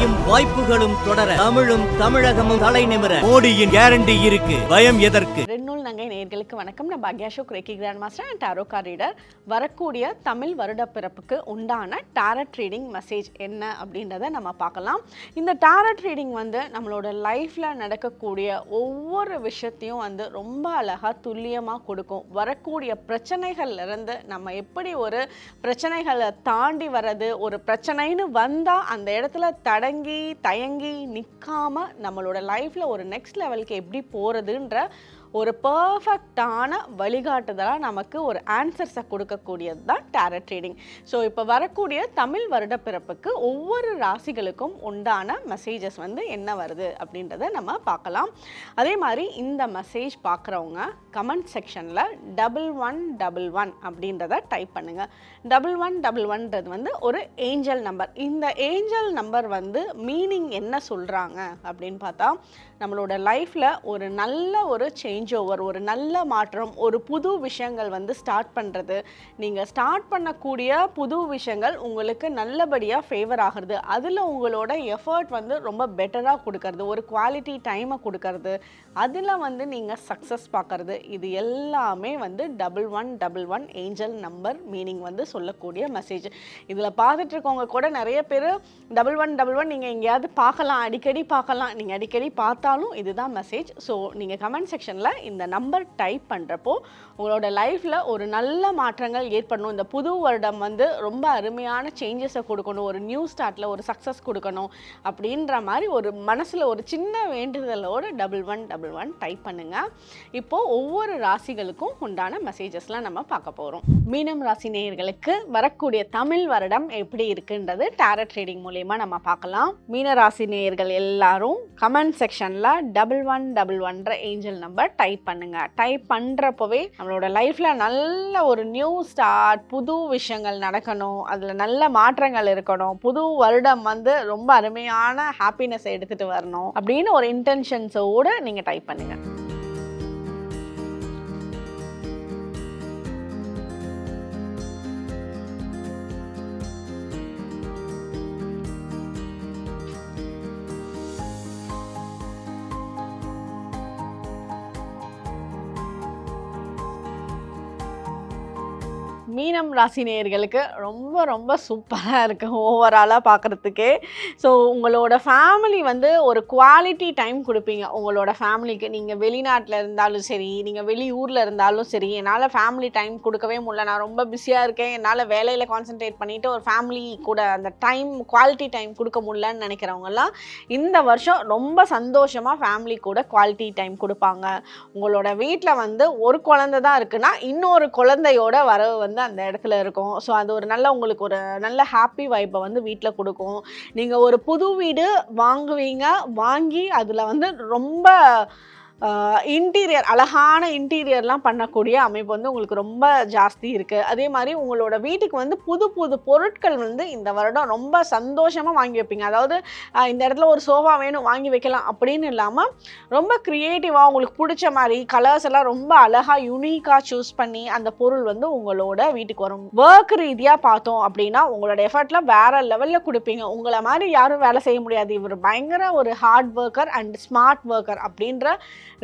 வெற்றியும் வாய்ப்புகளும் தொடர தமிழும் தமிழகமும் தலை நிமிர மோடியின் கேரண்டி இருக்கு. பயம் எதற்கு? ரெட்நூல் நங்கை நேயர்களுக்கு வணக்கம். நான் பாக்யா Ashok, reiki grand master and tarot card reader. வரக்கூடிய தமிழ் வருட பிறப்புக்கு உண்டான டாரட் ரீடிங் மெசேஜ் என்ன அப்படின்றத நம்ம பார்க்கலாம். இந்த டாரட் ரீடிங் நம்மளோட லைஃப்பில் நடக்கக்கூடிய ஒவ்வொரு விஷயத்தையும் ரொம்ப அழகாக துல்லியமாக கொடுக்கும். வரக்கூடிய பிரச்சனைகள்லேருந்து நம்ம எப்படி ஒரு பிரச்சனைகளை தாண்டி வர்றது, ஒரு பிரச்சனைன்னு வந்தால் அந்த இடத்துல தயங்கி நிற்காம நம்மளோட லைஃப்பில் ஒரு நெக்ஸ்ட் லெவலுக்கு எப்படி போகிறதுன்ற ஒரு பர்ஃபெக்டான வழிகாட்டுதலாக நமக்கு ஒரு ஆன்சர்ஸை கொடுக்கக்கூடியது தான் டாரட் ரீடிங். ஸோ இப்போ வரக்கூடிய தமிழ் வருட பிறப்புக்கு ஒவ்வொரு ராசிகளுக்கும் உண்டான மெசேஜஸ் என்ன வருது அப்படின்றத நம்ம பார்க்கலாம். அதே மாதிரி இந்த மெசேஜ் பார்க்குறவங்க கமெண்ட் செக்ஷனில் 1111 அப்படின்றத டைப் பண்ணுங்கள். 1111ன்றது ஒரு ஏஞ்சல் நம்பர். இந்த ஏஞ்சல் நம்பர் மீனிங் என்ன சொல்கிறாங்க அப்படின்னு பார்த்தா, நம்மளோட லைஃப்பில் ஒரு நல்ல ஒரு சேஞ்ச் ஓவர், ஒரு நல்ல மாற்றம், ஒரு புது விஷயங்கள் ஸ்டார்ட் பண்ணுறது, நீங்கள் ஸ்டார்ட் பண்ணக்கூடிய புது விஷயங்கள் உங்களுக்கு நல்லபடியாக ஃபேவர் ஆகிறது, அதில் உங்களோட எஃபர்ட் ரொம்ப பெட்டராக கொடுக்கறது, ஒரு குவாலிட்டி டைமை கொடுக்கறது, அதில் நீங்கள் சக்ஸஸ் பார்க்கறது, இது எல்லாமே 1111 ஏஞ்சல் நம்பர் மீனிங் சொல்லக்கூடிய மெசேஜ். இதில் பார்த்துட்டு இருக்கவங்க கூட நிறைய பேர் 1111 நீங்கள் எங்கேயாவது பார்க்கலாம், அடிக்கடி பார்க்கலாம். நீங்கள் அடிக்கடி பார்த்தாலும் இதுதான் மெசேஜ். ஸோ நீங்கள் கமெண்ட் செக்ஷனில் இந்த நம்பர் டைப் பண்ணுறப்போ உங்களோட லைஃப்பில் ஒரு நல்ல மாற்றங்கள் ஏற்படணும், இந்த புது வருடம் ரொம்ப அருமையான சேஞ்சஸை கொடுக்கணும், ஒரு நியூ ஸ்டார்ட்டில் ஒரு சக்ஸஸ் கொடுக்கணும் அப்படின்ற மாதிரி ஒரு மனசில் ஒரு சின்ன வேண்டுதலோடு 1111 டைப் பண்ணுங்கள். இப்போது ஒவ்வொரு ராசிகளுக்கும் உண்டான மெசேஜஸ்லாம் நம்ம பார்க்க போகிறோம். மீனம் ராசி நேயர்களுக்கு வரக்கூடிய தமிழ் வருடம் எப்படி இருக்குன்றது டாரட் ரீடிங் மூலமா நம்ம பார்க்கலாம். மீன ராசி நேயர்கள் எல்லாரும் கமெண்ட் செக்ஷனில் 1111 ஏஞ்சல் நம்பர் டைப் பண்ணுங்க. டைப் பண்ணுறப்பவே நம்மளோட லைஃப்பில் நல்ல ஒரு நியூ ஸ்டார்ட், புது விஷயங்கள் நடக்கணும், அதில் நல்ல மாற்றங்கள் இருக்கணும், புது வருடம் ரொம்ப அருமையான ஹாப்பினஸை எடுத்துகிட்டு வரணும் அப்படின்னு ஒரு இன்டென்ஷன்ஸோடு நீங்கள் டைப் பண்ணுங்கள். மீனம் ராசி நேயர்களுக்கு ரொம்ப ரொம்ப சூப்பராக இருக்குது ஓவராலாக பார்க்குறதுக்கே. ஸோ உங்களோட ஃபேமிலி ஒரு குவாலிட்டி டைம் கொடுப்பீங்க உங்களோட ஃபேமிலிக்கு. நீங்கள் வெளிநாட்டில் இருந்தாலும் சரி, நீங்கள் வெளியூரில் இருந்தாலும் சரி, என்னால் ஃபேமிலி டைம் கொடுக்கவே முடியல, நான் ரொம்ப பிஸியாக இருக்கேன், என்னால் வேலையில் கான்சென்ட்ரேட் பண்ணிவிட்டு ஒரு ஃபேமிலி கூட அந்த டைம் குவாலிட்டி டைம் கொடுக்க முடியலன்னு நினைக்கிறவங்கலாம் இந்த வருஷம் ரொம்ப சந்தோஷமாக ஃபேமிலி கூட குவாலிட்டி டைம் கொடுப்பாங்க. உங்களோட வீட்டில் ஒரு குழந்தை தான் இருக்குன்னா இன்னொரு குழந்தையோட வரவு அந்த இடத்துல இருக்கும். ஸோ அது ஒரு நல்ல உங்களுக்கு ஒரு நல்ல ஹாப்பி வைப்பை வீட்டில் கொடுக்கும். நீங்கள் ஒரு புது வீடு வாங்குவீங்க, வாங்கி அதில் ரொம்ப இன்டீரியர் அழகான இன்டீரியர்லாம் பண்ணக்கூடிய அமைப்பு உங்களுக்கு ரொம்ப ஜாஸ்தி இருக்குது. அதே மாதிரி உங்களோட வீட்டுக்கு புது புது பொருட்கள் இந்த வருடம் ரொம்ப சந்தோஷமாக வாங்கி வைப்பீங்க. அதாவது இந்த இடத்துல ஒரு சோஃபா வேணும் வாங்கி வைக்கலாம் அப்படின்னு இல்லாமல் ரொம்ப க்ரியேட்டிவாக உங்களுக்கு பிடிச்ச மாதிரி கலர்ஸ் எல்லாம் ரொம்ப அழகாக யூனிக்காக சூஸ் பண்ணி அந்த பொருள் உங்களோட வீட்டுக்கு வரும். ஒர்க் ரீதியாக பார்த்தோம் அப்படின்னா உங்களோட எஃபர்ட்லாம் வேறு லெவலில் கொடுப்பீங்க. உங்களை மாதிரி யாரும் வேலை செய்ய முடியாது, இவர் பயங்கர ஒரு hard worker and smart worker அப்படின்ற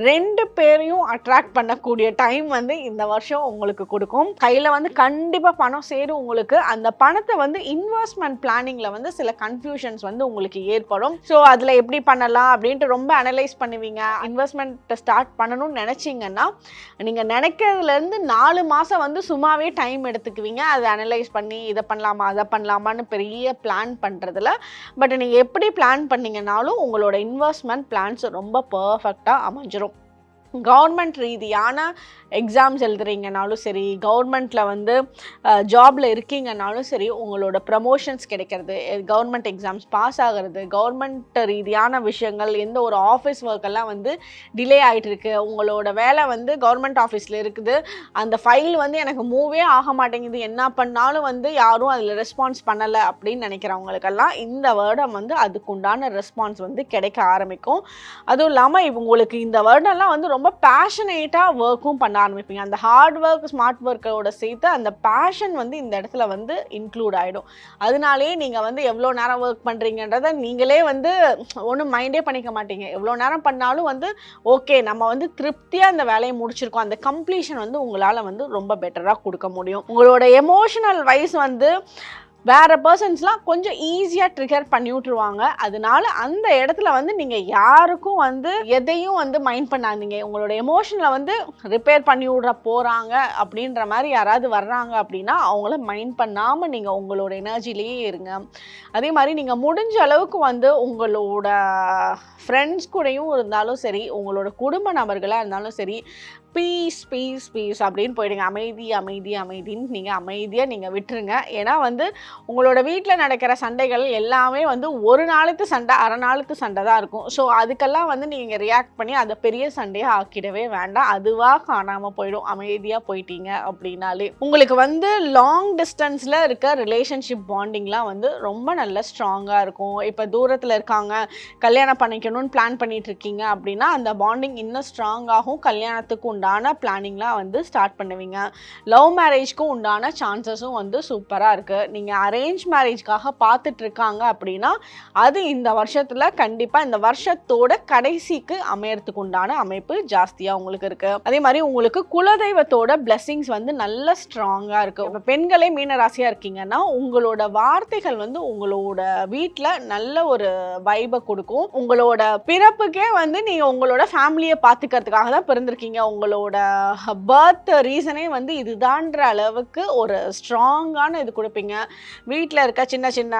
ரெண்டு பேரையும் அட்ராக்ட் பண்ணக்கூடிய டைம் இந்த வருஷம் உங்களுக்கு கொடுக்கும். கையில் கண்டிப்பாக பணம் சேரும். உங்களுக்கு அந்த பணத்தை இன்வெஸ்ட்மெண்ட் பிளானிங்கில் சில கன்ஃபியூஷன்ஸ் உங்களுக்கு ஏற்படும். ஸோ அதில் எப்படி பண்ணலாம் அப்படின்ட்டு ரொம்ப அனலைஸ் பண்ணுவீங்க. இன்வெஸ்ட்மெண்ட் ஸ்டார்ட் பண்ணணும்னு நினச்சிங்கன்னா நீங்கள் நினைக்கிறதுலேருந்து 4 மாதம் சும்மாவே டைம் எடுத்துக்குவீங்க. அதை அனலைஸ் பண்ணி இதை பண்ணலாமா அதை பண்ணலாமான்னு பெரிய பிளான் பண்ணுறதுல. பட் நீங்கள் எப்படி பிளான் பண்ணிங்கனாலும் உங்களோட இன்வெஸ்ட்மெண்ட் பிளான்ஸ் ரொம்ப பர்ஃபெக்டாக அமைஞ்சிரும். கவர்மெண்ட் ரீதியான எக்ஸாம்ஸ் எழுதுறீங்கனாலும் சரி, கவர்மெண்ட்டில் ஜாபில் இருக்கீங்கனாலும் சரி, உங்களோட ப்ரமோஷன்ஸ் கிடைக்கிறது, கவர்மெண்ட் எக்ஸாம்ஸ் பாஸ் ஆகிறது, கவர்மெண்ட் ரீதியான விஷயங்கள், எந்த ஒரு ஆஃபீஸ் ஒர்க்கெல்லாம் டிலே ஆகிட்டு இருக்கு, உங்களோட வேலை கவர்மெண்ட் ஆஃபீஸில் இருக்குது, அந்த ஃபைல் எனக்கு மூவே ஆக மாட்டேங்குது, என்ன பண்ணாலும் யாரும் அதில் ரெஸ்பான்ஸ் பண்ணலை அப்படின்னு நினைக்கிறவங்களுக்கெல்லாம் இந்த வருடம் அதுக்குண்டான ரெஸ்பான்ஸ் கிடைக்க ஆரம்பிக்கும். அதுவும் இல்லாமல் உங்களுக்கு இந்த வருடம்லாம் ரொம்ப ரொம்ப பேஷனேட்டாக ஒர்க்கும் பண்ண ஆரம்பிப்பீங்க. அந்த ஹார்ட் ஒர்க் ஸ்மார்ட் ஒர்க்கோட சேர்த்து அந்த பேஷன் வந்து இந்த இடத்துல வந்து இன்க்ளூட் ஆகிடும். அதனாலே நீங்கள் வந்து எவ்வளோ நேரம் ஒர்க் பண்ணுறீங்கன்றதை நீங்களே வந்து ஒன்றும் மைண்டே பண்ணிக்க மாட்டீங்க. எவ்வளோ நேரம் பண்ணாலும் வந்து ஓகே நம்ம வந்து திருப்தியாக அந்த வேலையை முடிச்சிருக்கோம், அந்த கம்ப்ளீஷன் வந்து உங்களால் வந்து ரொம்ப பெட்டராக கொடுக்க முடியும். உங்களோட எமோஷனல் வைஸ் வந்து வேறு பர்சன்ஸ்லாம் கொஞ்சம் ஈஸியாக ட்ரிகர் பண்ணி விட்ருவாங்க. அதனால அந்த இடத்துல வந்து நீங்கள் யாருக்கும் வந்து எதையும் வந்து மைண்ட் பண்ணாதீங்க. உங்களோட எமோஷனில் வந்து ரிப்பேர் பண்ணி விட்ற போகிறாங்க அப்படின்ற மாதிரி யாராவது வர்றாங்க அப்படின்னா அவங்கள மைண்ட் பண்ணாமல் நீங்கள் உங்களோட எனர்ஜிலேயே இருங்க. அதே மாதிரி நீங்கள் முடிஞ்ச அளவுக்கு வந்து உங்களோட ஃப்ரெண்ட்ஸ் கூடயும் இருந்தாலும் சரி, உங்களோட குடும்ப நபர்களாக இருந்தாலும் சரி, பீஸ் பீஸ் பீஸ் அப்படின்னு போயிடுங்க. அமைதி அமைதி அமைதின்னு நீங்கள் அமைதியாக நீங்கள் விட்டுருங்க. ஏன்னா வந்து உங்களோட வீட்டில் நடக்கிற சண்டைகள் எல்லாமே வந்து ஒரு நாளுக்கு சண்டை, அரை நாளுக்கு சண்டை தான் இருக்கும். ஸோ அதுக்கெல்லாம் வந்து நீங்கள் ரியாக்ட் பண்ணி அதை பெரிய சண்டையாக ஆக்கிடவே வேண்டாம். அதுவாக காணாமல் போயிடும் அமைதியாக போயிட்டீங்க அப்படின்னாலே. உங்களுக்கு வந்து லாங் டிஸ்டன்ஸில் இருக்க ரிலேஷன்ஷிப் பாண்டிங்லாம் வந்து ரொம்ப நல்ல ஸ்ட்ராங்காக இருக்கும். இப்போ தூரத்தில் இருக்காங்க, கல்யாணம் பண்ணிக்கணும்னு பிளான் பண்ணிட்டு இருக்கீங்க அப்படின்னா அந்த பாண்டிங் இன்னும் ஸ்ட்ராங்காகும். கல்யாணத்துக்கு உண்டான பிளானிங்லாம் வந்து ஸ்டார்ட் பண்ணுவீங்க. லவ் மேரேஜ்க்கும் உண்டான சான்சஸும் வந்து சூப்பராக இருக்குது. நீங்கள் அரேஞ்ச் மேரேஜ்க்காக பார்த்துட்டு இருக்காங்க அப்படின்னா அது இந்த வருஷத்தில் கண்டிப்பாக இந்த வருஷத்தோட கடைசிக்கு அமையறதுக்கு உண்டான அமைப்பு ஜாஸ்தியாக உங்களுக்கு இருக்குது. அதே மாதிரி உங்களுக்கு குலதெய்வத்தோட பிளெஸிங்ஸ் வந்து நல்ல ஸ்ட்ராங்காக இருக்குது. இப்போ பெண்களே மீன ராசியாக இருக்கீங்கன்னா உங்களோட வார்த்தைகள் வந்து உங்களோட வீட்டில் நல்ல ஒரு வைபை கொடுக்கும். உங்களோட பிறப்புக்கே வந்து நீங்கள் உங்களோட ஃபேமிலியை பார்த்துக்கிறதுக்காக தான் பிறந்திருக்கீங்க. உங்களோட பர்த் ரீசனே வந்து இதுதான்ற அளவுக்கு ஒரு ஸ்ட்ராங்கான இது கொடுப்பீங்க. வீட்டில் இருக்க சின்ன சின்ன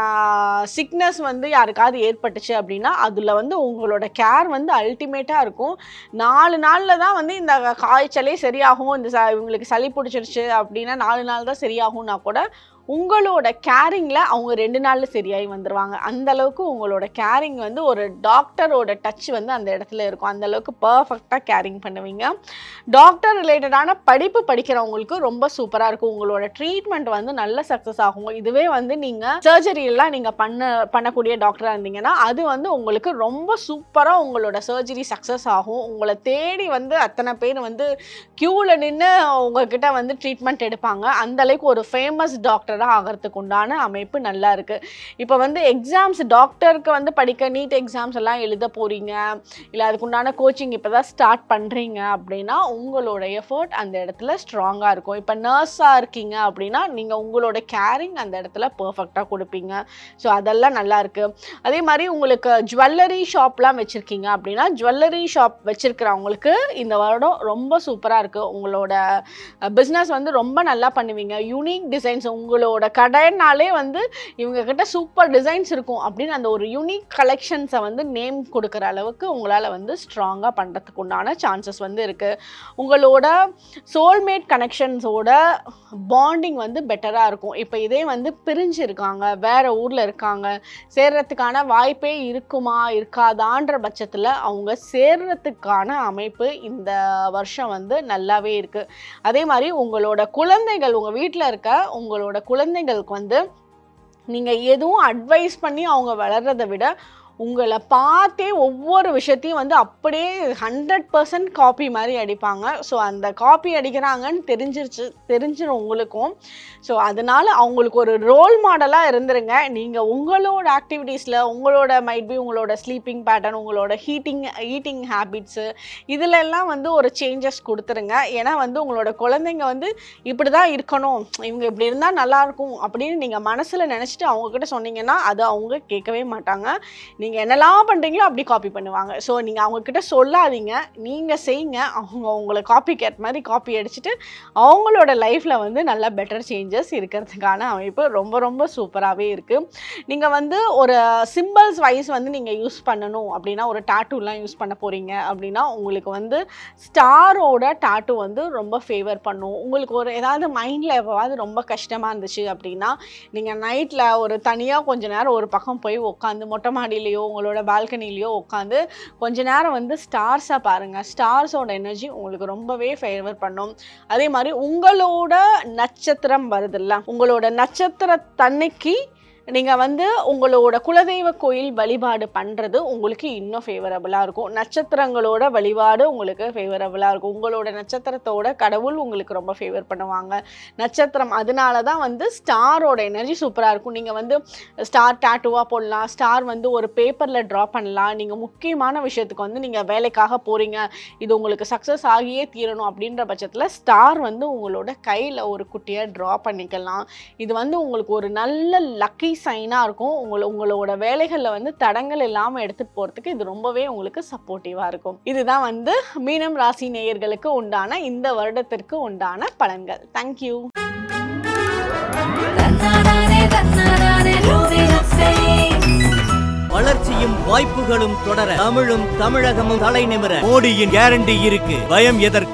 சிக்னஸ் வந்து யாருக்காவது ஏற்பட்டுச்சு அப்படின்னா அதில் வந்து உங்களோட கேர் வந்து அல்டிமேட்டாக இருக்கும். 4 நாளில் தான் வந்து இந்த காய்ச்சலே சரியாகும், இந்த இவங்களுக்கு சளி பிடிச்சிருச்சு அப்படின்னா 4 நாள் தான் சரியாகும்னா கூட உங்களோட கேரிங்கில் அவங்க 2 நாளில் சரியாகி வந்துடுவாங்க. அந்தளவுக்கு உங்களோட கேரிங் வந்து ஒரு டாக்டரோட டச் வந்து அந்த இடத்துல இருக்கும். அந்தளவுக்கு பர்ஃபெக்டாக கேரிங் பண்ணுவீங்க. டாக்டர் ரிலேட்டடான படிப்பு படிக்கிறவங்களுக்கு ரொம்ப சூப்பராக இருக்கும். உங்களோட ட்ரீட்மெண்ட் வந்து நல்ல சக்ஸஸ் ஆகும். இதுவே வந்து நீங்கள் சர்ஜரியெல்லாம் நீங்கள் பண்ணக்கூடிய டாக்டராக இருந்தீங்கன்னா அது வந்து உங்களுக்கு ரொம்ப சூப்பராக உங்களோட சர்ஜரி சக்ஸஸ் ஆகும். உங்களை தேடி வந்து அத்தனை பேர் வந்து க்யூவில் நின்று உங்ககிட்ட வந்து ட்ரீட்மெண்ட் எடுப்பாங்க. அந்தளவுக்கு ஒரு ஃபேமஸ் டாக்டர் ஆகிறதுக்கு உண்டான அமைப்பு நல்லா இருக்கு. இப்போ வந்து எக்ஸாம்ஸ் டாக்டருக்கு வந்து படிக்க நீட் எக்ஸாம்ஸ் எல்லாம் எழுத போறீங்க, இல்லை அதுக்குண்டான கோச்சிங் இப்போதான் ஸ்டார்ட் பண்றீங்க அப்படின்னா உங்களோட எஃபர்ட் அந்த இடத்துல ஸ்ட்ராங்காக இருக்கும். இப்போ நர்ஸாக இருக்கீங்க அப்படின்னா நீங்கள் உங்களோட கேரிங் அந்த இடத்துல பர்ஃபெக்டாக கொடுப்பீங்க. ஸோ அதெல்லாம் நல்லா இருக்கு. அதே மாதிரி உங்களுக்கு ஜுவல்லரி ஷாப்லாம் வச்சுருக்கீங்க அப்படின்னா ஜுவல்லரி ஷாப் வச்சிருக்கிறவங்களுக்கு இந்த வருடம் ரொம்ப சூப்பராக இருக்குது. உங்களோட பிஸ்னஸ் வந்து ரொம்ப நல்லா பண்ணுவீங்க. யூனிக் டிசைன்ஸ் உங்களோட கடைனாலே வந்து இவங்க கிட்ட சூப்பர் டிசைன்ஸ் இருக்கும் அப்படின்னு அந்த ஒரு யூனிக் கலெக்ஷன்ஸை வந்து நேம் கொடுக்குற அளவுக்கு உங்களால் வந்து ஸ்ட்ராங்காக பண்ணுறதுக்கு உண்டான சான்சஸ் வந்து இருக்குது. உங்களோட சோல்மேட் கனெக்ஷன்ஸோட பாண்டிங் வந்து பெட்டராக இருக்கும். இப்போ இதே வந்து பிரிஞ்சு இருக்காங்க, வேறு ஊரில் இருக்காங்க, சேர்றதுக்கான வாய்ப்பே இருக்குமா இருக்காதான்ற பட்சத்தில் அவங்க சேர்றதுக்கான அமைப்பு இந்த வருஷம் வந்து நல்லாவே இருக்குது. அதே மாதிரி உங்களோட குழந்தைகள், உங்கள் வீட்டில் இருக்க உங்களோட குழந்தைகளுக்கு வந்து நீங்கள் எதுவும் அட்வைஸ் பண்ணி அவங்க வளர்றதை விட உங்களை பார்த்தே ஒவ்வொரு விஷயத்தையும் வந்து அப்படியே 100% காப்பி மாதிரி அடிப்பாங்க. ஸோ அந்த காப்பி அடிக்கிறாங்கன்னு தெரிஞ்சிடும் உங்களுக்கும். ஸோ அதனால் அவங்களுக்கு ஒரு ரோல் மாடலாக இருந்துருங்க. நீங்கள் உங்களோட ஆக்டிவிட்டீஸில் உங்களோட மைட் பி உங்களோட ஸ்லீப்பிங் பேட்டர்ன், உங்களோட ஈட்டிங் ஹேபிட்ஸு இதிலெல்லாம் வந்து ஒரு சேஞ்சஸ் கொடுத்துருங்க. ஏன்னா வந்து உங்களோட குழந்தைங்க வந்து இப்படி தான் இருக்கணும், இவங்க இப்படி இருந்தால் நல்லாயிருக்கும் அப்படின்னு நீங்கள் மனசில் நினச்சிட்டு அவங்கக்கிட்ட சொன்னீங்கன்னா அது அவங்க கேட்கவே மாட்டாங்க. நீங்கள் என்னெல்லாம் பண்ணுறீங்களோ அப்படி காப்பி பண்ணுவாங்க. ஸோ நீங்கள் அவங்கக்கிட்ட சொல்லாதீங்க, நீங்கள் செய்யுங்க. அவங்க உங்களை காப்பி கேட் மாதிரி காப்பி அடிச்சுட்டு அவங்களோட லைஃப்பில் வந்து நல்ல பெட்டர் சேஞ்சஸ் இருக்கிறதுக்கான அமைப்பு ரொம்ப ரொம்ப சூப்பராகவே இருக்குது. நீங்கள் வந்து ஒரு சிம்பிள்ஸ் வைஸ் வந்து நீங்கள் யூஸ் பண்ணணும் அப்படின்னா ஒரு டாட்டூலாம் யூஸ் பண்ண போகிறீங்க அப்படின்னா உங்களுக்கு வந்து ஸ்டாரோட டாட்டூ வந்து ரொம்ப ஃபேவர் பண்ணும். உங்களுக்கு ஒரு ஏதாவது மைண்டில் எப்போவாது ரொம்ப கஷ்டமாக இருந்துச்சு அப்படின்னா நீங்கள் நைட்டில் ஒரு தனியாக கொஞ்ச நேரம் ஒரு பக்கம் போய் உட்காந்து மொட்டை மாடியிலையோ உங்களோட பால்கனிலையோ உட்காந்து கொஞ்ச நேரம் வந்து ஸ்டார்ஸாக பாருங்கள். ஸ்டார்ஸோட எனர்ஜி உங்களுக்கு ரொம்பவே ஃபேவர் பண்ணும். அதே மாதிரி உங்களோட நட்சத்திரம் வருதுல்ல, உங்களோட நட்சத்திரத்தன்னைக்கு நீங்கள் வந்து உங்களோட குலதெய்வ கோயில் வழிபாடு பண்ணுறது உங்களுக்கு இன்னும் ஃபேவரபுளாக இருக்கும். நட்சத்திரங்களோட வழிபாடு உங்களுக்கு ஃபேவரபுளாக இருக்கும். உங்களோட நட்சத்திரத்தோட கடவுள் உங்களுக்கு ரொம்ப ஃபேவர் பண்ணுவாங்க. நட்சத்திரம் அதனால தான் வந்து ஸ்டாரோட எனர்ஜி சூப்பராக இருக்கும். நீங்கள் வந்து ஸ்டார் டேட்டூவாக போடலாம், ஸ்டார் வந்து ஒரு பேப்பரில் ட்ரா பண்ணலாம். நீங்கள் முக்கியமான விஷயத்துக்கு வந்து நீங்கள் வேலைக்காக போகிறீங்க, இது உங்களுக்கு சக்ஸஸ் ஆகியே தீரணும் அப்படின்ற பட்சத்தில் ஸ்டார் வந்து உங்களோட கையில் ஒரு குட்டியாக ட்ரா பண்ணிக்கலாம். இது வந்து உங்களுக்கு ஒரு நல்ல லக்கி சைனாக இருக்கும். உங்களோட வேலைகளில் வந்து தடங்கள் இல்லாமல் எடுத்துகிட்டு போகிறதுக்கு இது ரொம்பவே உங்களுக்கு சப்போர்ட்டிவாக இருக்கும். இதுதான் வந்து மீனம் ராசி நேயர்களுக்கு உண்டான இந்த வருடத்திற்கு உண்டான பலன்கள். தேங்க்யூ. வளர்ச்சியும் வாய்ப்புகளும் தொடர தமிழும் தமிழகமும் தலை நிமிர மோடியின் கேரண்டி இருக்கு. பயம் எதற்கு?